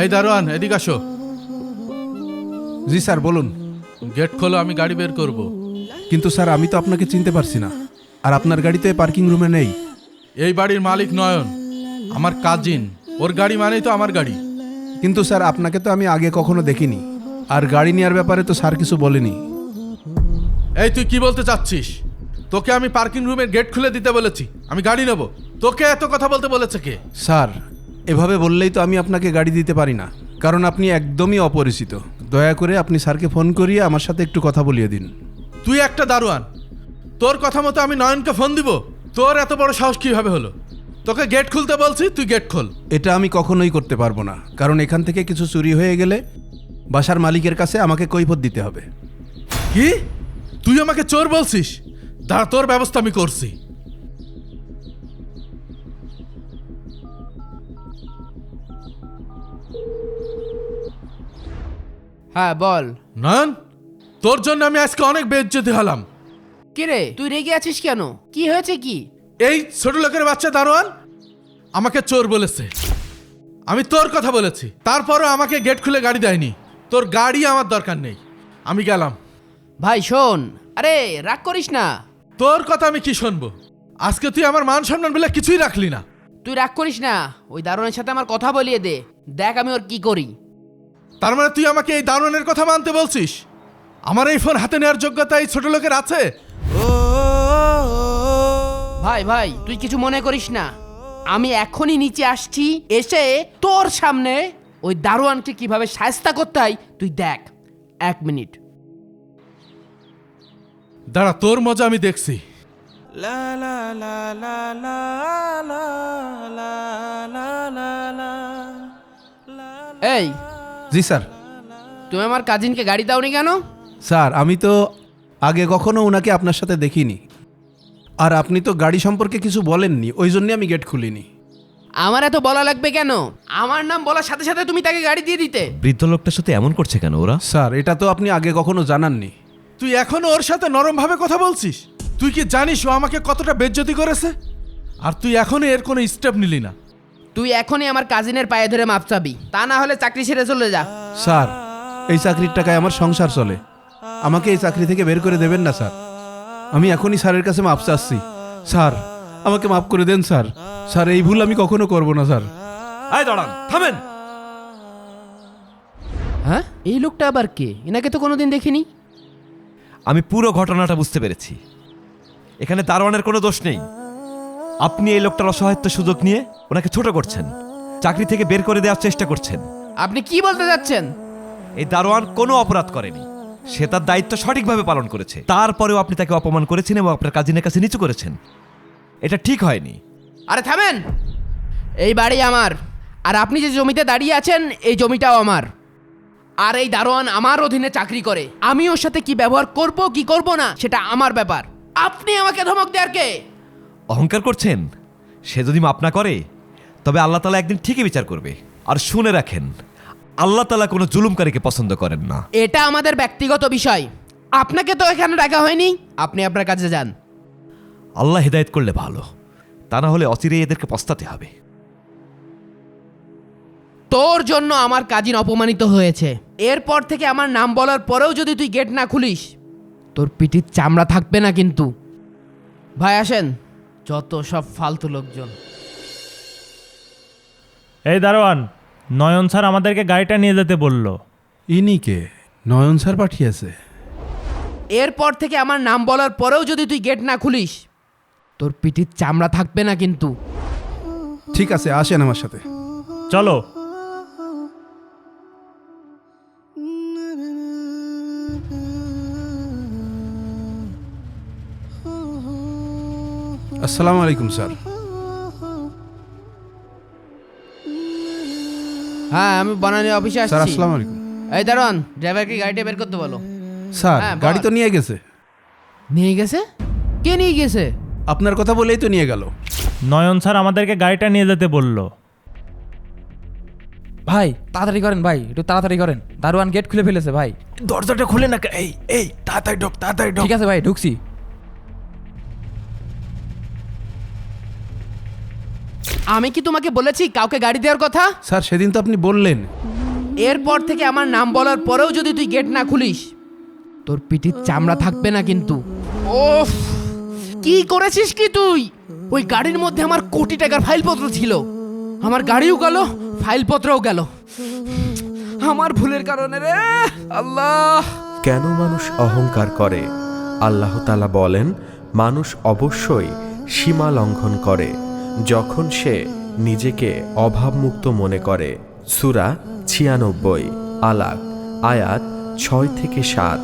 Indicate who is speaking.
Speaker 1: এই দারোয়ান, এদিকে আসো।
Speaker 2: জি স্যার বলুন।
Speaker 1: গেট খোলো, আমি গাড়ি বের করব।
Speaker 2: কিন্তু স্যার আমি তো আপনাকে চিনতে পারছি না, আর আপনার গাড়িতে পার্কিং রুমে নেই।
Speaker 1: এই বাড়ির মালিক নয়ন, আমার কাজিন। ওর গাড়ি মানেই তো আমার গাড়ি।
Speaker 2: কিন্তু স্যার আপনাকে তো আমি আগে কখনো দেখিনি, আর গাড়ি নেওয়ার ব্যাপারে তো স্যার কিছু বলেনি।
Speaker 1: এই তুই কি বলতে চাচ্ছিস? তোকে আমি পার্কিং রুমের গেট খুলে দিতে বলেছি, আমি গাড়ি নেব। তোকে এত কথা বলতে বলেছে কে?
Speaker 2: স্যার এভাবে বললেই তো আমি আপনাকে গাড়ি দিতে পারি না, কারণ আপনি একদমই অপরিচিত। দয়া করে আপনি স্যারকে ফোন করিয়ে আমার সাথে একটু কথা বলিয়ে দিন।
Speaker 1: তুই একটা দারোয়ান, তোর কথা মতো আমি নয়নকে ফোন দিব? তোর এত বড় সাহস কিভাবে হলো? তোকে গেট খুলতে বলছি, তুই গেট খোল।
Speaker 2: এটা আমি কখনোই করতে পারবো না, কারণ এখান থেকে কিছু চুরি হয়ে গেলে বাসার মালিকের কাছে আমাকে কৈফিয়ত দিতে হবে।
Speaker 1: কি? তুই আমাকে চোর বলছিস? দাঁড়া, তোর ব্যবস্থা আমি করছি।
Speaker 3: হ্যাঁ বল।
Speaker 1: নয়ন, তোর জন্য আমি আজকে অনেক বেইজ্জতি হলাম।
Speaker 3: কি রে, তুই রেগে আছিস কেন? কি হয়েছে কি?
Speaker 1: এই ছোট লোকের বাচ্চা দারোয়ান আমাকে চোর বলেছে। আমি তোর কথা বলেছি, তারপরও আমাকে গেট খুলে গাড়ি দেয়নি। তোর গাড়ি আমার দরকার নেই, আমি গেলাম।
Speaker 3: ভাই শোন, আরে রাগ করিস না।
Speaker 1: তোর কথা আমি কি শুনবো? আজকে তুই আমার মান সম্মান বলে কিছুই রাখলি না।
Speaker 3: তুই রাগ করিস না, ওই দারোয়ানের সাথে আমার কথা বলিয়ে দে, দেখ আমি ওর কি করি।
Speaker 1: তার মানে তুই আমাকে এই দারোয়ানের কথা মানতে বলছিস? আমার এই ফোন হাতে নেওয়ার যোগ্যতা এই ছোট লোকের আছে?
Speaker 3: ভাই ভাই তুই কিছু মনে করিস না, আমি এখনই নিচে আসছি, এসে তোর সামনে ওই দারোয়ানকে কিভাবে শায়েস্তা করতে হয় তুই দেখ। 1 মিনিট।
Speaker 1: দাঁড়া, তোর মজা আমি দেখছি।
Speaker 3: এই
Speaker 2: জি স্যার।
Speaker 3: তুমি আমার কাজিনকে গাড়ি দাওনি কেন?
Speaker 2: স্যার আমি তো আগে কখনো ওনাকে আপনার সাথে দেখিনি, আর আপনি তো গাড়ি সম্পর্কে কিছু বলেননি, ওই জন্যই আমি গেট খুলিনি।
Speaker 3: আমার এত বলা লাগবে কেন? আমার নাম বলার সাথে সাথে তুমি তাকে গাড়ি দিয়ে দিতে।
Speaker 4: বৃদ্ধ লোকটার সাথে এমন করছে কেন ওরা?
Speaker 2: স্যার এটা তো আপনি আগে কখনো জানাননি।
Speaker 1: তুই এখনো ওর সাথে নরম ভাবে কথা বলছিস? তুই কি জানিস ও আমাকে কতটা বেইজ্জতি করেছে? আর তুই এখনো এর কোনো স্টেপ নিলি না।
Speaker 3: তুই এখনই আমার কাজিনের পায়ে ধরে মাপ চাবি, তা না হলে চাকরি ছেড়ে চলে যা।
Speaker 2: স্যার এই চাকরির টাকায় আমার সংসার চলে, আমাকে এই চাকরি থেকে বের করে দেবেন না স্যার। আমি এখনই স্যারের কাছে মাপ চাচ্ছি। স্যার আমাকে মাফ করে দেন স্যার। স্যার এই ভুল আমি কখনো করব না স্যার।
Speaker 4: আয় দাঁড়ান, থামেন।
Speaker 3: হ্যাঁ, এই লোকটা আবার কে? এনাকে তো কোনোদিন দেখিনি।
Speaker 4: আমি পুরো ঘটনাটা বুঝতে পেরেছি। এখানে দারোয়ানের কোনো দোষ নেই। আপনি এই লোকটার অসহায়ত্ব সুযোগ নিয়ে ওনাকে ছোট করছেন, চাকরি থেকে বের করে দেওয়ার চেষ্টা করছেন।
Speaker 3: আপনি কি বলতে যাচ্ছেন?
Speaker 4: এই দারোয়ান কোনো অপরাধ করেনি, সে তার দায়িত্ব সঠিকভাবে পালন করেছে। তারপরেও আপনি তাকে অপমান করেছেন এবং আপনার কাজিনের কাছে নিচু করেছেন। এটা ঠিক হয়নি।
Speaker 3: আরে থামেন, এই বাড়ি আমার, আর আপনি যে জমিতে দাঁড়িয়ে আছেন এই জমিটাও আমার। আর এই দারোয়ান আমার অধীনে চাকরি করে, আমি ওর সাথে কি ব্যবহার করব কি করব না সেটা আমার ব্যাপার। আপনি আমাকে ধমক দেওয়ার কে?
Speaker 4: অহংকার করছেন? সে যদি মাপ না করে তবে আল্লাহ তাআলা একদিন ঠিকই বিচার করবে। আর শুনে রাখেন, আল্লাহ তাআলা কোনো জুলুমকারীকে পছন্দ করেন না।
Speaker 3: এটা আমাদের ব্যক্তিগত বিষয়, আপনাকে তো এখানে ডাকা হয়নি, আপনি আপনার কাছে যান।
Speaker 4: আল্লাহ হেদায়েত করলে ভালো, তা না হলে অচিরেই এদেরকে পস্তাতে হবে।
Speaker 3: তোর জন্য আমার কাজিন অপমানিত হয়েছে, এরপর থেকে আমার নাম বলার পরেও যদি তুই গেট না খুলিস তোর পিঠির চামড়া থাকবে না কিন্তু। ভাই আসেন, যত সব ফালতু লোকজন।
Speaker 5: এই দারোয়ান, নয়ন স্যার আমাদেরকে গাড়িটা নিয়ে যেতে বলল।
Speaker 2: ইনি কে? নয়ন স্যার পাঠিয়েছে?
Speaker 3: এরপর থেকে আমার নাম বলার পরেও যদি তুই গেট না খুলিস তোর পিঠির চামড়া থাকবে না কিন্তু।
Speaker 2: ঠিক আছে আসেন আমার সাথে।
Speaker 5: চলো।
Speaker 2: আসসালামু আলাইকুম স্যার।
Speaker 3: হ্যাঁ আমি বানানি অফিসে
Speaker 2: স্যার
Speaker 3: আসছি।
Speaker 2: আসসালামু আলাইকুম।
Speaker 3: এই দারোয়ান, ড্রাইভারকে গাড়িটা বের করতে বলো।
Speaker 2: স্যার
Speaker 3: হ্যাঁ, বল।
Speaker 2: গাড়ি তো নিয়ে গেছে।
Speaker 3: নিয়ে গেছে? কে নিয়ে গেছে?
Speaker 2: আপনার কথা বলেই তো নিয়ে গেল।
Speaker 5: নয়ন স্যার আমাদেরকে গাড়িটা নিয়ে যেতে বলল।
Speaker 6: ভাই তাড়াতাড়ি করেন ভাই, একটু তাড়াতাড়ি করেন, দারোয়ান গেট খুলে ফেলেছে ভাই।
Speaker 2: দরজাটা খুলে না। এই এই তাড়াতাড়ি ঢোক, তাড়াতাড়ি ঢোক।
Speaker 6: ঠিক আছে ভাই, ঢুকছি।
Speaker 3: আমি কি তোমাকে বলেছি কাউকে গাড়ি দেওয়ার কথা?
Speaker 2: স্যার সেদিন তো আপনি বললেন।
Speaker 3: এরপর থেকে আমার নাম বলার পরেও যদি তুই গেট না খুলিস, তোর পিঠির চামড়া থাকবে না কিন্তু। ওফ, কি করেছিস কি তুই? ওই গাড়ির মধ্যে আমার কোটি টাকার ফাইলপত্র ছিল, আমার গাড়িও গেল, ফাইলপত্রও গেল, আমার ভুলের কারণে রে আল্লাহ।
Speaker 7: কেন মানুষ অহংকার করে? আল্লাহ তাআলা বলেন, মানুষ অবশ্যই সীমা লঙ্ঘন করে যখন সে নিজেকে অভাবমুক্ত মনে করে। সূরা ৯৬ আলাক আয়াত ৬ থেকে ৭।